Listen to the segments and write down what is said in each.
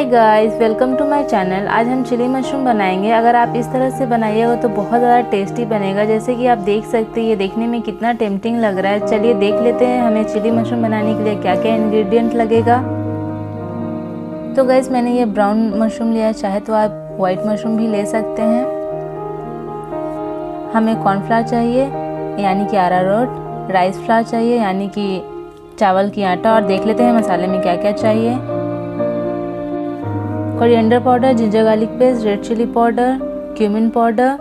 Hi guys, welcome to my channel. आज हम chilli mushroom बनाएंगे। अगर आप इस तरह से बनाइएगा तो बहुत ज़्यादा टेस्टी बनेगा। जैसे कि आप देख सकते हैं, ये देखने में कितना टेम्पटिंग लग रहा है। चलिए देख लेते हैं हमें चिली मशरूम बनाने के लिए क्या क्या इंग्रेडिएंट लगेगा। तो गाइस, मैंने ये ब्राउन मशरूम लिया है, चाहे तो आप वाइट मशरूम भी ले सकते हैं। हमें कॉर्नफ्लावर चाहिए यानी कि अरारोट, राइस फ्लावर चाहिए यानी कि चावल की आटा। और देख लेते हैं मसाले में क्या क्या चाहिए। Coriander powder, ginger garlic paste, red chilli powder, cumin powder,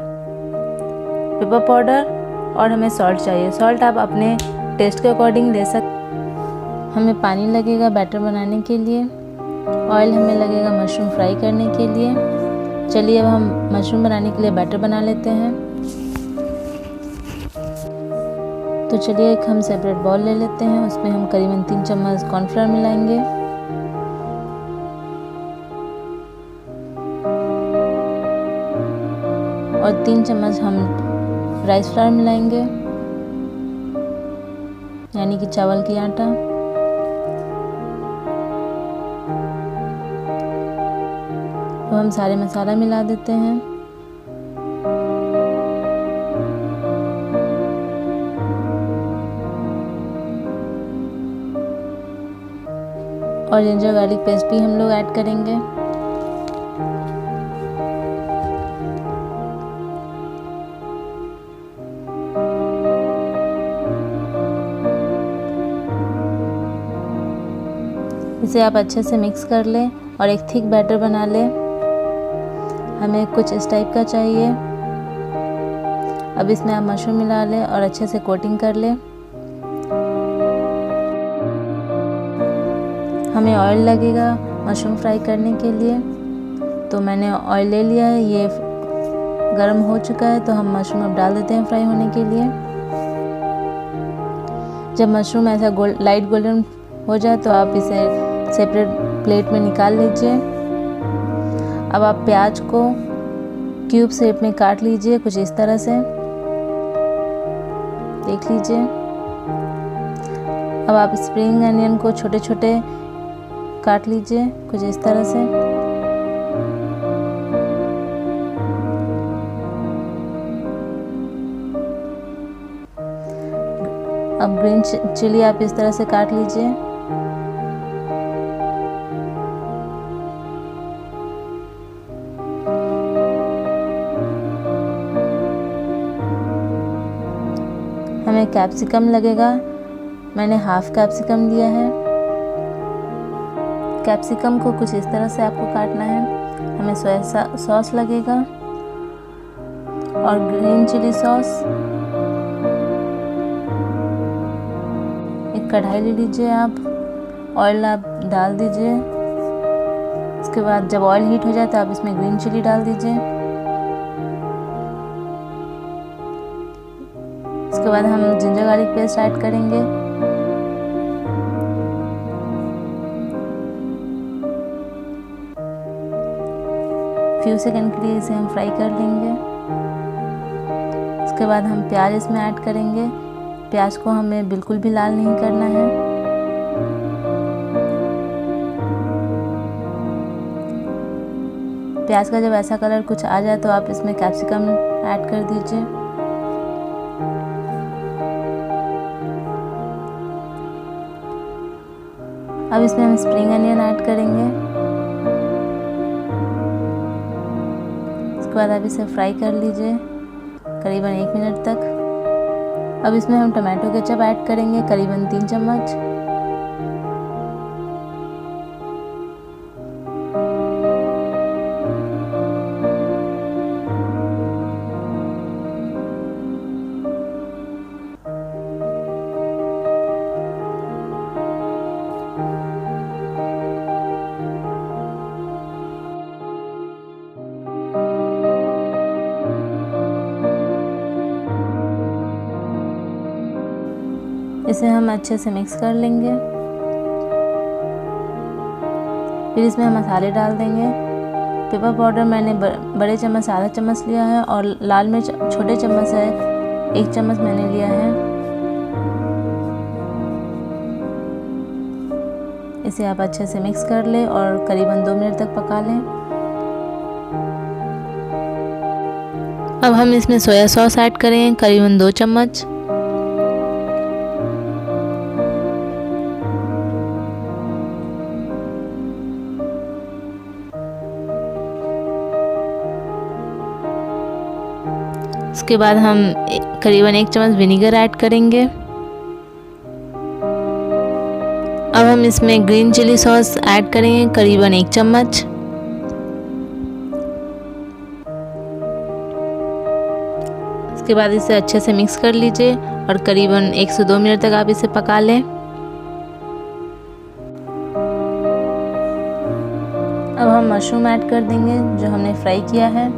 pepper powder और हमें सॉल्ट चाहिए। सॉल्ट आप अपने टेस्ट के अकॉर्डिंग ले सकते। हमें पानी लगेगा बैटर बनाने के लिए। ऑयल हमें लगेगा मशरूम फ्राई करने के लिए। चलिए अब हम मशरूम बनाने के लिए बैटर बना लेते हैं। तो चलिए एक हम सेपरेट बाउल ले लेते हैं। उसमें हम करीबन 3 चम्मच कॉर्नफ्लावर मिलाएंगे और 3 चम्मच हम राइस फ्लावर मिलाएंगे यानी कि चावल की आटा। तो हम सारे मसाला मिला देते हैं। और जिंजर गार्लिक पेस्ट भी हम लोग ऐड करेंगे। इसे आप अच्छे से मिक्स कर लें और एक थिक बैटर बना लें। हमें कुछ इस टाइप का चाहिए। अब इसमें आप मशरूम मिला लें और अच्छे से कोटिंग कर लें। हमें ऑयल लगेगा मशरूम फ्राई करने के लिए। तो मैंने ऑयल ले लिया है, ये गर्म हो चुका है। तो हम मशरूम अब डाल देते हैं फ्राई होने के लिए। जब मशरूम ऐसा लाइट गोल्डन हो जाए तो आप इसे सेपरेट प्लेट में निकाल लीजिए। अब आप प्याज को क्यूब शेप में काट लीजिए, कुछ इस तरह से, देख लीजिए। अब आप स्प्रिंग अनियन को छोटे छोटे काट लीजिए, कुछ इस तरह से। अब ग्रीन चिली आप इस तरह से काट लीजिए। हमें कैप्सिकम लगेगा, मैंने हाफ कैप्सिकम लिया है। कैप्सिकम को कुछ इस तरह से आपको काटना है। हमें सोया सॉस लगेगा और ग्रीन चिली सॉस। एक कढ़ाई ले लीजिए आप, ऑयल आप डाल दीजिए। उसके बाद जब ऑयल हीट हो जाए तो आप इसमें ग्रीन चिली डाल दीजिए। उसके बाद हम जिंजर गार्लिक पेस्ट ऐड करेंगे। फ्यू सेकंड के लिए इसे हम फ्राई कर लेंगे। उसके बाद हम प्याज इसमें ऐड करेंगे। प्याज को हमें बिल्कुल भी लाल नहीं करना है। प्याज का जब ऐसा कलर कुछ आ जाए तो आप इसमें कैप्सिकम ऐड कर दीजिए। अब इसमें हम स्प्रिंग अनियन ऐड करेंगे। उसके बाद आप इसे फ्राई कर लीजिए करीबन 1 मिनट तक। अब इसमें हम टमाटो केचप ऐड करेंगे करीबन 3 चम्मच। इसे हम अच्छे से मिक्स कर लेंगे। फिर इसमें हम मसाले डाल देंगे। पेपर पाउडर मैंने बड़े चम्मच आधा चम्मच लिया है और लाल मिर्च छोटे चम्मच है 1 चम्मच मैंने लिया है। इसे आप अच्छे से मिक्स कर लें और करीबन 2 मिनट तक पका लें। अब हम इसमें सोया सॉस ऐड करें, करीबन 2 चम्मच। उसके बाद हम करीबन 1 चम्मच विनेगर ऐड करेंगे। अब हम इसमें ग्रीन चिली सॉस ऐड करेंगे, करीबन 1 चम्मच। उसके बाद इसे अच्छे से मिक्स कर लीजिए और करीबन 1 से 2 मिनट तक आप इसे पका लें। अब हम मशरूम ऐड कर देंगे जो हमने फ्राई किया है।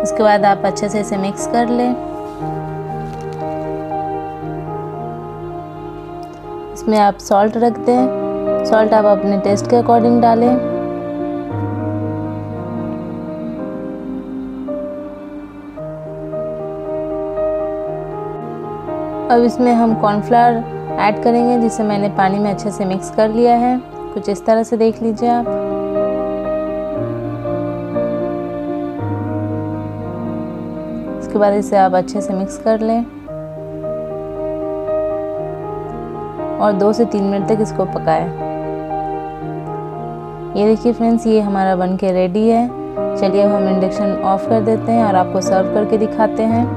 उसके बाद आप अच्छे से इसे मिक्स कर लें। इसमें आप सॉल्ट रख दें, सॉल्ट आप अपने टेस्ट के अकॉर्डिंग डालें। अब इसमें हम कॉर्नफ्लावर ऐड करेंगे जिसे मैंने पानी में अच्छे से मिक्स कर लिया है। कुछ इस तरह से देख लीजिए आप। उसके बाद इसे आप अच्छे से मिक्स कर लें और 2 से 3 मिनट तक इसको पकाएं। ये देखिए फ्रेंड्स, ये हमारा बनके रेडी है। चलिए अब हम इंडक्शन ऑफ कर देते हैं और आपको सर्व करके दिखाते हैं।